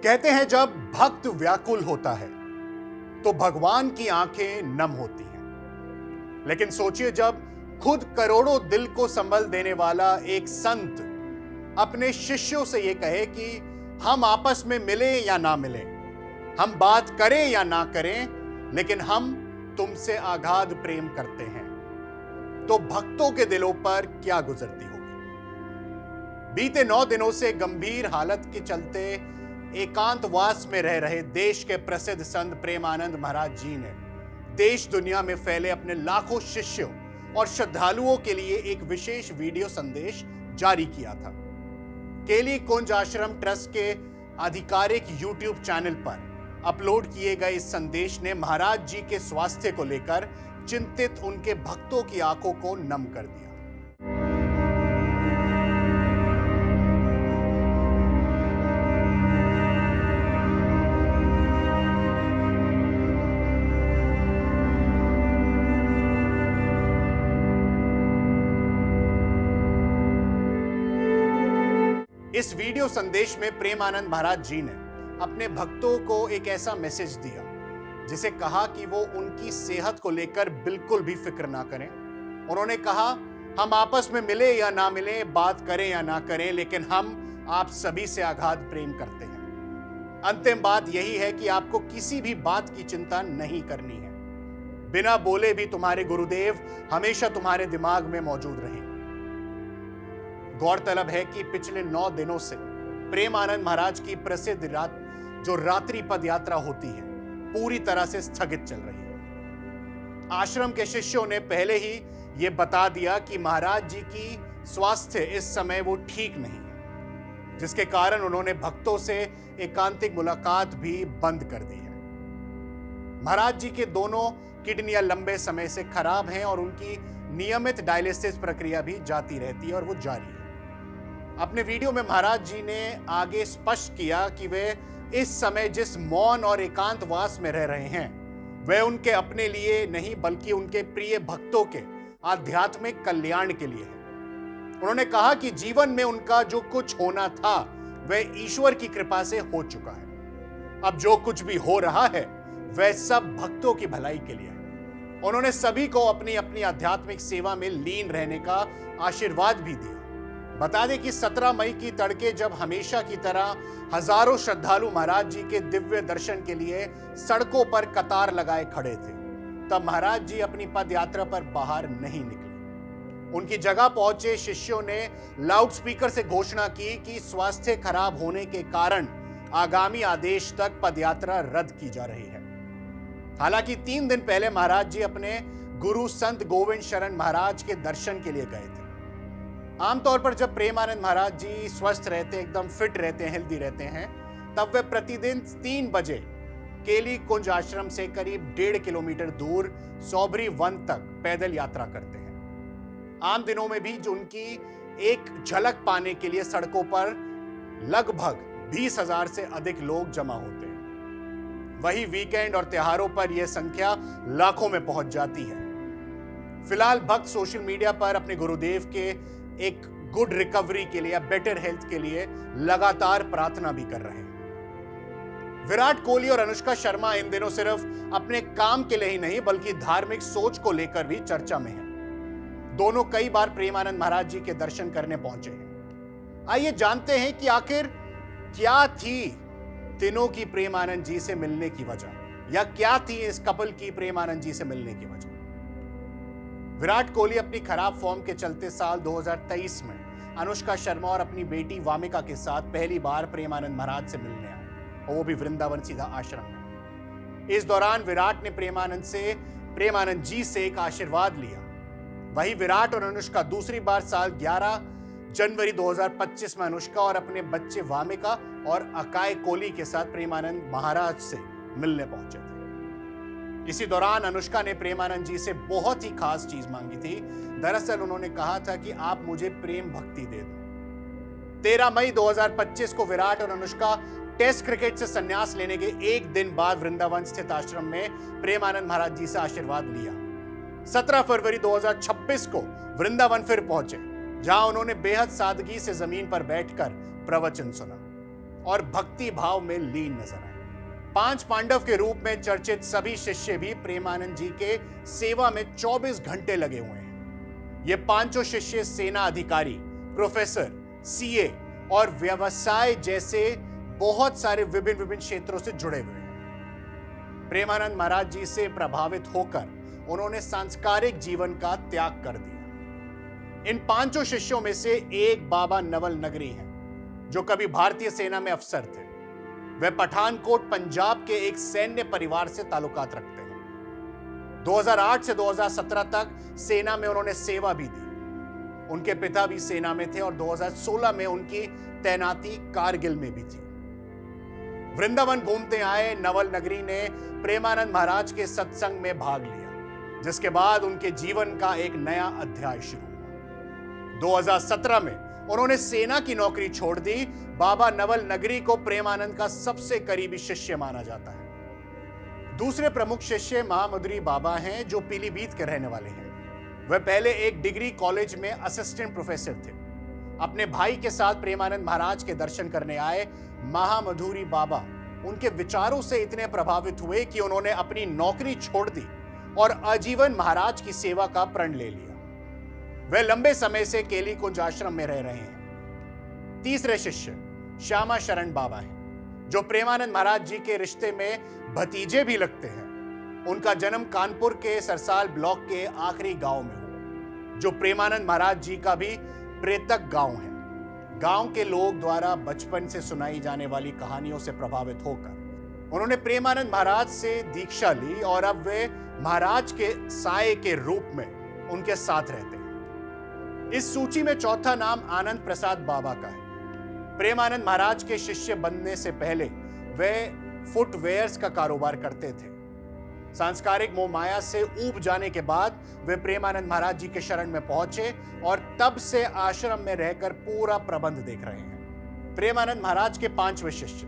कहते हैं जब भक्त व्याकुल होता है तो भगवान की आंखें नम होती हैं। लेकिन सोचिए जब खुद करोड़ों दिल को संबल देने वाला एक संत अपने शिष्यों से यह कहे कि हम आपस में मिले या ना मिले, हम बात करें या ना करें, लेकिन हम तुमसे आगाध प्रेम करते हैं, तो भक्तों के दिलों पर क्या गुजरती होगी। बीते 9 दिनों से गंभीर हालत के चलते एकांतवास में रह रहे देश के प्रसिद्ध संत प्रेमानंद महाराज जी ने देश दुनिया में फैले अपने लाखों शिष्यों और श्रद्धालुओं के लिए एक विशेष वीडियो संदेश जारी किया था। केली कुंज आश्रम ट्रस्ट के आधिकारिक यूट्यूब चैनल पर अपलोड किए गए इस संदेश ने महाराज जी के स्वास्थ्य को लेकर चिंतित उनके भक्तों की आंखों को नम कर दिया। इस वीडियो संदेश में प्रेमानंद महाराज जी ने अपने भक्तों को एक ऐसा मैसेज दिया जिसे कहा कि वो उनकी सेहत को लेकर बिल्कुल भी फिक्र ना करें। उन्होंने कहा, हम आपस में मिले या ना मिले, बात करें या ना करें, लेकिन हम आप सभी से अगाध प्रेम करते हैं। अंतिम बात यही है कि आपको किसी भी बात की चिंता नहीं करनी है। बिना बोले भी तुम्हारे गुरुदेव हमेशा तुम्हारे दिमाग में मौजूद रहें। गौरतलब है कि पिछले 9 दिनों से प्रेमानंद महाराज की प्रसिद्ध जो रात्रि पद यात्रा होती है पूरी तरह से स्थगित चल रही है। आश्रम के शिष्यों ने पहले ही यह बता दिया कि महाराज जी की स्वास्थ्य इस समय वो ठीक नहीं है, जिसके कारण उन्होंने भक्तों से एकांतिक मुलाकात भी बंद कर दी है। महाराज जी के दोनों किडनियां लंबे समय से खराब हैं और उनकी नियमित डायलिसिस प्रक्रिया भी जाती रहती है और वो जारी है। अपने वीडियो में महाराज जी ने आगे स्पष्ट किया कि वे इस समय जिस मौन और एकांतवास में रह रहे हैं वे उनके अपने लिए नहीं बल्कि उनके प्रिय भक्तों के आध्यात्मिक कल्याण के लिए है। उन्होंने कहा कि जीवन में उनका जो कुछ होना था वह ईश्वर की कृपा से हो चुका है। अब जो कुछ भी हो रहा है वह सब भक्तों की भलाई के लिए है। उन्होंने सभी को अपनी अपनी आध्यात्मिक सेवा में लीन रहने का आशीर्वाद भी दिया। बता दें कि 17 मई की तड़के जब हमेशा की तरह हजारों श्रद्धालु महाराज जी के दिव्य दर्शन के लिए सड़कों पर कतार लगाए खड़े थे, तब महाराज जी अपनी पद यात्रा पर बाहर नहीं निकले। उनकी जगह पहुंचे शिष्यों ने लाउडस्पीकर से घोषणा की कि स्वास्थ्य खराब होने के कारण आगामी आदेश तक पदयात्रा रद्द की जा रही है। हालांकि 3 दिन पहले महाराज जी अपने गुरु संत गोविंद शरण महाराज के दर्शन के लिए गए थे। आमतौर पर जब प्रेमानंद महाराज जी स्वस्थ रहते, एकदम फिट रहते हैं, हेल्दी रहते हैं, तब वे प्रतिदिन 3 बजे केली कुंज आश्रम से करीब 1.5 किलोमीटर दूर सौबरी वन तक पैदल यात्रा करते हैं। आम दिनों में भी जो उनकी एक झलक पाने के लिए सड़कों पर लगभग 20,000 से अधिक लोग जमा होते हैं। वही वीकेंड और त्योहारों पर यह संख्या लाखों में पहुंच जाती है। फिलहाल भक्त सोशल मीडिया पर अपने गुरुदेव के एक गुड रिकवरी के लिए, बेटर हेल्थ के लिए लगातार प्रार्थना भी कर रहे हैं। विराट कोहली और अनुष्का शर्मा इन दिनों सिर्फ अपने काम के लिए ही नहीं बल्कि धार्मिक सोच को लेकर भी चर्चा में हैं। दोनों कई बार प्रेमानंद महाराज जी के दर्शन करने पहुंचे हैं। आइए जानते हैं कि आखिर क्या थी तीनों की प्रेमानंद जी से मिलने की वजह, या क्या थी इस कपल की प्रेमानंद जी से मिलने की वजह। विराट कोहली अपनी खराब फॉर्म के चलते साल 2023 में अनुष्का शर्मा और अपनी बेटी वामिका के साथ पहली बार प्रेमानंद महाराज से मिलने आए, और वो भी वृंदावन सीधा आश्रम में। इस दौरान विराट ने प्रेमानंद जी से एक आशीर्वाद लिया। वही विराट और अनुष्का दूसरी बार साल 11 जनवरी 2025 में अनुष्का और अपने बच्चे वामिका और अकाय कोहली के साथ प्रेमानंद महाराज से मिलने पहुंचे थे। इसी दौरान अनुष्का ने प्रेमानंद जी से बहुत ही खास चीज मांगी थी। दरअसल उन्होंने कहा था कि आप मुझे प्रेम भक्ति दे दो। 13 मई 2025 को विराट और अनुष्का टेस्ट क्रिकेट से संन्यास लेने के एक दिन बाद वृंदावन स्थित आश्रम में प्रेमानंद महाराज जी से आशीर्वाद लिया। 17 फरवरी 2026 को वृंदावन फिर पहुंचे, जहां उन्होंने बेहद सादगी से जमीन पर बैठकर प्रवचन सुना और भक्ति भाव में लीन नजर आए। 5 पांडव के रूप में चर्चित सभी शिष्य भी प्रेमानंद जी के सेवा में 24 घंटे लगे हुए हैं। ये पांचों शिष्य सेना अधिकारी, प्रोफेसर, सीए और व्यवसाय जैसे बहुत सारे विभिन्न क्षेत्रों से जुड़े हुए हैं। प्रेमानंद महाराज जी से प्रभावित होकर उन्होंने सांस्कारिक जीवन का त्याग कर दिया। इन पांचों शिष्यों में से एक बाबा नवल नगरी हैं, जो कभी भारतीय सेना में अफसर थे। वे पठानकोट पंजाब के एक सैन्य परिवार से ताल्लुकात रखते हैं। 2008 से 2017 तक सेना में उन्होंने सेवा भी दी। उनके पिता भी सेना में थे और 2016 में उनकी तैनाती कारगिल में भी थी। वृंदावन घूमते आए नवल नगरी ने प्रेमानंद महाराज के सत्संग में भाग लिया, जिसके बाद उनके जीवन का एक नया अध्याय शुरू हुआ। 2017 में उन्होंने सेना की नौकरी छोड़ दी। बाबा नवल नगरी को प्रेमानंद का सबसे करीबी शिष्य माना जाता है। दूसरे प्रमुख शिष्य महामधुरी बाबा हैं, जो पीलीभीत के रहने वाले हैं। वह पहले एक डिग्री कॉलेज में असिस्टेंट प्रोफेसर थे। अपने भाई के साथ प्रेमानंद महाराज के दर्शन करने आए महामधुरी बाबा उनके विचारों से इतने प्रभावित हुए कि उन्होंने अपनी नौकरी छोड़ दी और आजीवन महाराज की सेवा का प्रण ले लिया। वे लंबे समय से केली कुंज आश्रम में रह रहे हैं। तीसरे शिष्य श्यामा शरण बाबा हैं, जो प्रेमानंद महाराज जी के रिश्ते में भतीजे भी लगते हैं। उनका जन्म कानपुर के सरसाल ब्लॉक के आखिरी गांव में हुआ, जो प्रेमानंद महाराज जी का भी प्रेतक गांव है। गांव के लोग द्वारा बचपन से सुनाई जाने वाली कहानियों से प्रभावित होकर उन्होंने प्रेमानंद महाराज से दीक्षा ली और अब वे महाराज के साये के रूप में उनके साथ रहते हैं। इस सूची में चौथा नाम आनंद प्रसाद बाबा का है। प्रेमानंद महाराज के शिष्य बनने से पहले वे फुटवेयर्स का कारोबार करते थे। सांस्कारिक मोह माया से ऊब जाने के बाद वे प्रेमानंद महाराज जी के शरण में पहुंचे और तब से आश्रम में रहकर पूरा प्रबंध देख रहे हैं। प्रेमानंद महाराज के 5वें शिष्य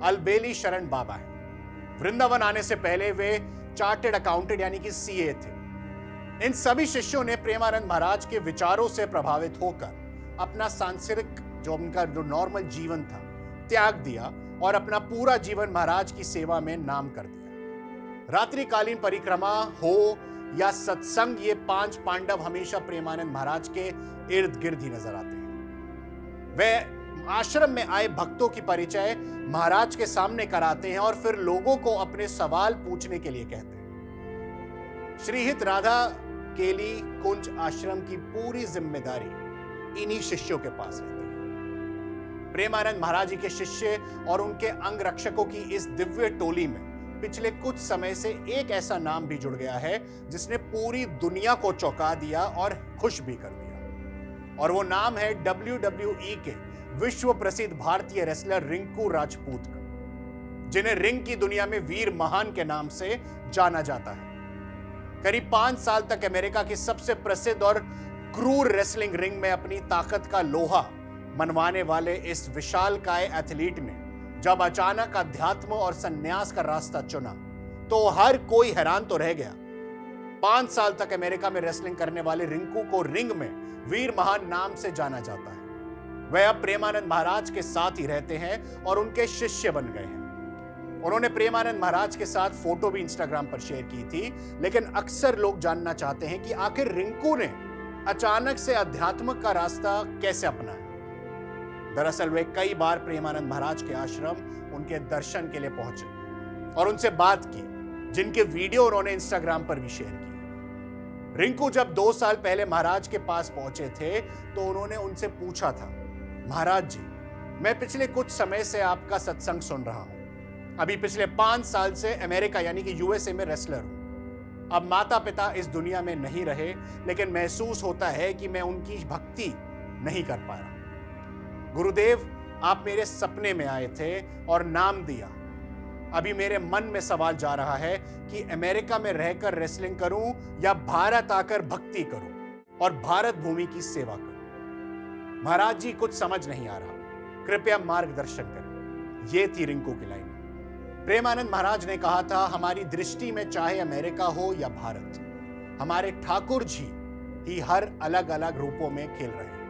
अलबेली शरण बाबा हैं। वृंदावन आने से पहले वे चार्टेड अकाउंटेंट यानी कि सीए थे। इन सभी शिष्यों ने प्रेमानंद महाराज के विचारों से प्रभावित होकर अपना सांसारिक उनका नॉर्मल जीवन था त्याग दिया और अपना पूरा जीवन महाराज की सेवा में नाम कर दिया। रात्रिकालीन परिक्रमा हो या सत्संग, ये 5 पांडव हमेशा प्रेमानंद महाराज के इर्द गिर्द ही नजर आते हैं। वे आश्रम में आए भक्तों की परिचय महाराज के सामने कराते हैं और फिर लोगों को अपने सवाल पूछने के लिए कहते हैं। श्रीहित राधा केली कुंज आश्रम की पूरी जिम्मेदारी इन्हीं शिष्यों के पास रहती है। प्रेमानंद महाराज जी के शिष्य और उनके अंगरक्षकों की इस दिव्य टोली में पिछले कुछ समय से एक ऐसा नाम भी जुड़ गया है जिसने पूरी दुनिया को चौंका दिया और खुश भी कर दिया, और वो नाम है WWE के विश्व प्रसिद्ध भारतीय रेसलर रिंकू राजपूत का, जिन्हें रिंग की दुनिया में वीर महान के नाम से जाना जाता है। करीब 5 साल तक अमेरिका की सबसे प्रसिद्ध और क्रूर रेसलिंग रिंग में अपनी ताकत का लोहा मनवाने वाले इस विशालकाय एथलीट ने जब अचानक अध्यात्म और सन्यास का रास्ता चुना तो हर कोई हैरान तो रह गया। 5 साल तक अमेरिका में रेसलिंग करने वाले रिंकू को रिंग में वीर महान नाम से जाना जाता है। वह अब प्रेमानंद महाराज के साथ ही रहते हैं और उनके शिष्य बन गए हैं। उन्होंने प्रेमानंद महाराज के साथ फोटो भी इंस्टाग्राम पर शेयर की थी, लेकिन अक्सर लोग जानना चाहते हैं कि आखिर रिंकू ने अचानक से अध्यात्म का रास्ता कैसे अपनाया। दरअसल वे कई बार प्रेमानंद महाराज के आश्रम उनके दर्शन के लिए पहुंचे और उनसे बात की, जिनके वीडियो उन्होंने इंस्टाग्राम पर भी शेयर किए। रिंकू जब 2 साल पहले महाराज के पास पहुंचे थे तो उन्होंने उनसे पूछा था, महाराज जी, मैं पिछले कुछ समय से आपका सत्संग सुन रहा हूं। अभी पिछले 5 साल से अमेरिका यानी कि यूएसए में रेसलर हूं। अब माता पिता इस दुनिया में नहीं रहे, लेकिन महसूस होता है कि मैं उनकी भक्ति नहीं कर पा रहा। गुरुदेव, आप मेरे सपने में आए थे और नाम दिया। अभी मेरे मन में सवाल जा रहा है कि अमेरिका में रहकर रेसलिंग करूं या भारत आकर भक्ति करूं और भारत भूमि की सेवा करूं। महाराज जी, कुछ समझ नहीं आ रहा, कृपया मार्गदर्शन करें। ये थी रिंकू की लाइन। प्रेमानंद महाराज ने कहा था, हमारी दृष्टि में चाहे अमेरिका हो या भारत, हमारे ठाकुर जी ही हर अलग अलग रूपों में खेल रहे हैं,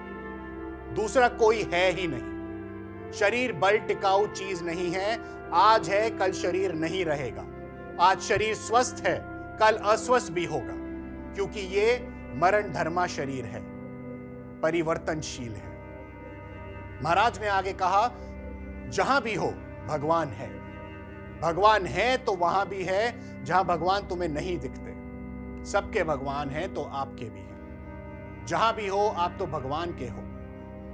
दूसरा कोई है ही नहीं। शरीर बल टिकाऊ चीज नहीं है। आज है, कल शरीर नहीं रहेगा। आज शरीर स्वस्थ है, कल अस्वस्थ भी होगा, क्योंकि ये मरण धर्मा शरीर है, परिवर्तनशील है। महाराज ने आगे कहा, जहां भी हो भगवान है। भगवान है तो वहां भी है जहां भगवान तुम्हें नहीं दिखते। सबके भगवान हैं तो आपके भी हैं। जहां भी हो आप तो भगवान के हो।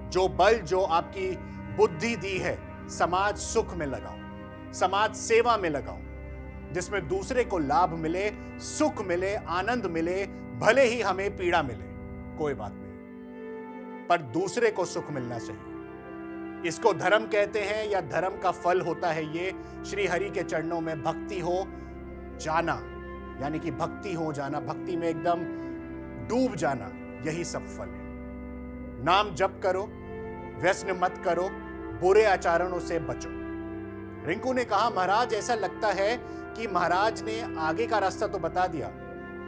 जो बल, जो आपकी बुद्धि दी है, समाज सुख में लगाओ, समाज सेवा में लगाओ, जिसमें दूसरे को लाभ मिले, सुख मिले, आनंद मिले, भले ही हमें पीड़ा मिले, कोई बात नहीं, पर दूसरे को सुख मिलना चाहिए। इसको धर्म कहते हैं या धर्म का फल होता है ये श्री हरि के चरणों में भक्ति हो जाना, यानी कि भक्ति हो जाना, भक्ति में एकदम डूब जाना, यही सब फल है। नाम जप करो, व्यसन मत करो, बुरे आचरणों से बचो। रिंकू ने कहा, महाराज ऐसा लगता है कि महाराज ने आगे का रास्ता तो बता दिया,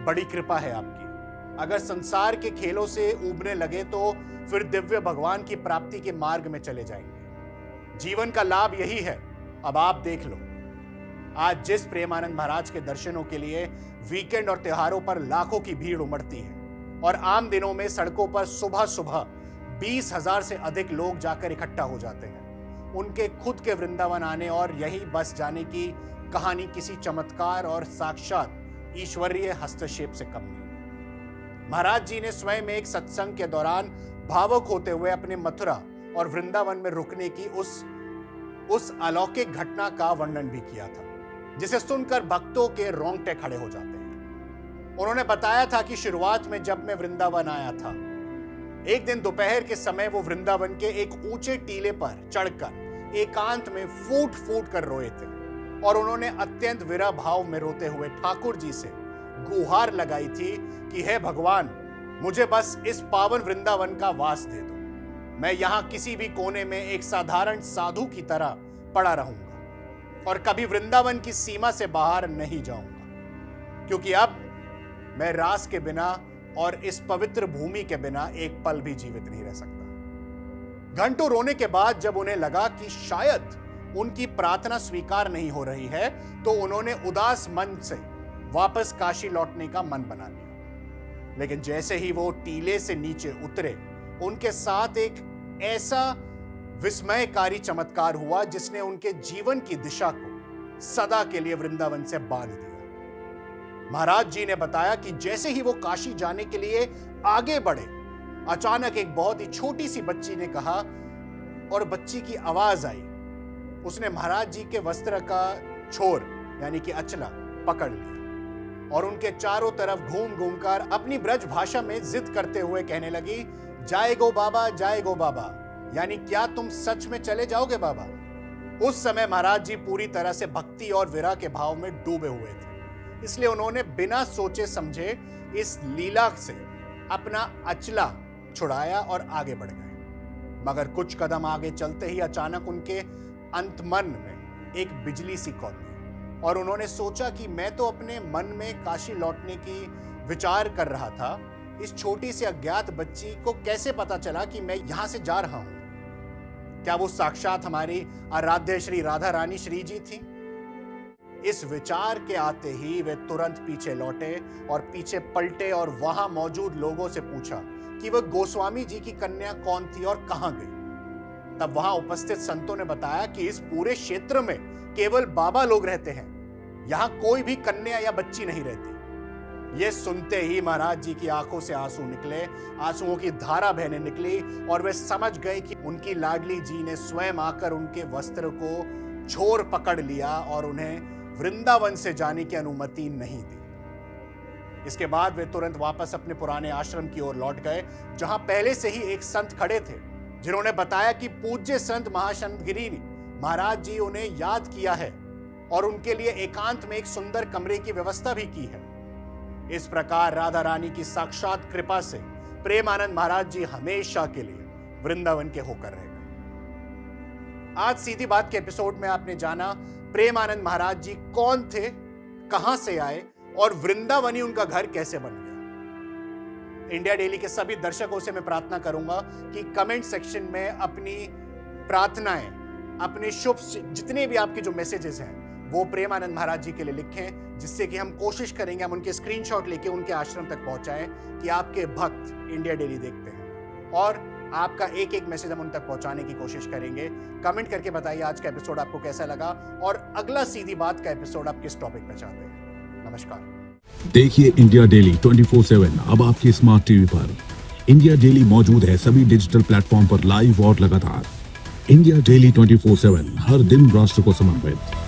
बड़ी कृपा है आपकी। अगर संसार के खेलों से ऊबने लगे तो फिर दिव्य भगवान की प्राप्ति के मार्ग में चले जाएंगे। जीवन का लाभ यही है। अब आप देख लो, आज जिस प्रेमानंद महाराज के दर्शनों के लिए वीकेंड और त्योहारों पर लाखों की भीड़ उमड़ती है और आम दिनों में सड़कों पर सुबह सुबह 20,000 से अधिक लोग जाकर इकट्ठा हो जाते हैं, उनके खुद के वृंदावन आने और यहीं बस जाने की कहानी किसी चमत्कार और साक्षात ईश्वरीय हस्तक्षेप से कम नहीं। महाराज जी ने स्वयं एक सत्संग के दौरान भावुक होते हुए अपने मथुरा और वृंदावन में रुकने की उस अलौकिक घटना का वर्णन भी किया था, जिसे सुनकर भक्तों के रोंगटे खड़े हो जाते हैं। उन्होंने बताया था कि शुरुआत में जब मैं वृंदावन आया था, एक दिन दोपहर के समय वो वृंदावन के एक ऊंचे टीले पर चढ़कर एकांत में फूट फूट कर रोए थे और उन्होंने अत्यंत विरह भाव में रोते हुए ठाकुर जी से गुहार लगाई थी कि हे भगवान, मुझे बस इस पावन वृंदावन का वास दे दो। मैं यहां किसी भी कोने में एक साधारण साधु की तरह पड़ा रहूंगा और कभी वृंदावन की सीमा से बाहर नहीं जाऊंगा, क्योंकि अब मैं रास के बिना और इस पवित्र भूमि के बिना एक पल भी जीवित नहीं रह सकता। घंटों रोने के बाद जब उन्हें लगा कि शायद उनकी प्रार्थना स्वीकार नहीं हो रही है, तो उन्होंने उदास मन से वापस काशी लौटने का मन बना लिया। लेकिन जैसे ही वो टीले से नीचे उतरे, उनके साथ एक ऐसा विस्मयकारी चमत्कार हुआ जिसने उनके जीवन की दिशा को सदा के लिए वृंदावन से बांध दिया। महाराज जी ने बताया कि जैसे ही वो काशी जाने के लिए आगे बढ़े, अचानक एक बहुत ही छोटी सी बच्ची ने कहा और बच्ची की आवाज आई। उसने महाराज जी के वस्त्र का छोर यानी कि अचला पकड़ लिया और उनके चारों तरफ घूम घूमकर अपनी ब्रज भाषा में जिद करते हुए कहने लगी, जय गो बाबा, जय गो बाबा, यानी क्या तुम सच में चले जाओगे बाबा? उस समय महाराज जी पूरी तरह से भक्ति और विरह के भाव में डूबे हुए थे, इसलिए उन्होंने बिना सोचे समझे इस लीला से अपना अचला छुड़ाया और आगे बढ़ गए। मगर कुछ कदम आगे चलते ही अचानक उनके अंतमन में एक बिजली सी कौंधी और उन्होंने सोचा कि मैं तो अपने मन में काशी लौटने की विचार कर रहा था, इस छोटी सी अज्ञात बच्ची को कैसे पता चला कि मैं यहां से जा रहा हूं? क्या वो साक्षात हमारी आराध्य श्री राधा रानी श्री जी थी? इस विचार के आते ही वे तुरंत पीछे लौटे और पीछे पलटे और वहां मौजूद लोगों से पूछा कि वह गोस्वामी जी की कन्या कौन थी और कहां गई। तब वहां उपस्थित संतों ने बताया कि इस पूरे क्षेत्र में केवल बाबा लोग रहते हैं, यहां कोई भी कन्या या बच्ची नहीं रहती। यह सुनते ही महाराज जी की आंखों से आंसू निकले, आंसुओं की धारा बहने निकली और वे समझ गए कि उनकी लाडली जी ने स्वयं आकर उनके वस्त्र को छोर पकड़ लिया और उन्हें वृंदावन से जाने की अनुमति नहीं दी। इसके बाद वे तुरंत वापस अपने पुराने आश्रम की ओर लौट गए, जहां पहले से ही एक संत खड़े थे, जिन्होंने बताया कि पूज्य संत महासंत गिरी महाराज जी उन्हें याद किया है और उनके लिए एकांत में एक सुंदर कमरे की व्यवस्था भी की है। इस प्रकार राधा रानी की साक्षात कृपा से प्रेमानंद महाराज जी हमेशा के लिए वृंदावन के होकर रह गए। आज सीधी बात के एपिसोड में आपने जाना प्रेमानंद महाराज जी कौन थे, कहां से आए और वृंदावनी उनका घर कैसे बन गया। इंडिया डेली के सभी दर्शकों से मैं प्रार्थना करूंगा कि कमेंट सेक्शन में अपनी प्रार्थनाएं अपने शुभ जितने भी आपके जो मैसेजेस हैं वो प्रेम आनंद महाराज जी के लिए लिखें, जिससे कि हम कोशिश करेंगे हम उनके स्क्रीनशॉट लेके उनके आश्रम तक पहुंचाएं कि आपके भक्त इंडिया डेली देखते हैं, और आपका एक एक मैसेज हम उन तक पहुंचाने की कोशिश करेंगे। कमेंट करके बताइए आज का एपिसोड आपको कैसा लगा और अगला सीधी बात का एपिसोड आप किस टॉपिक पे चाहते हैं। नमस्कार। देखिए इंडिया डेली 24/7 अब आपकी स्मार्ट टीवी पर। इंडिया डेली मौजूद है सभी डिजिटल प्लेटफॉर्म पर लाइव और लगातार। इंडिया डेली 24/7 हर दिन राष्ट्र को समर्पित।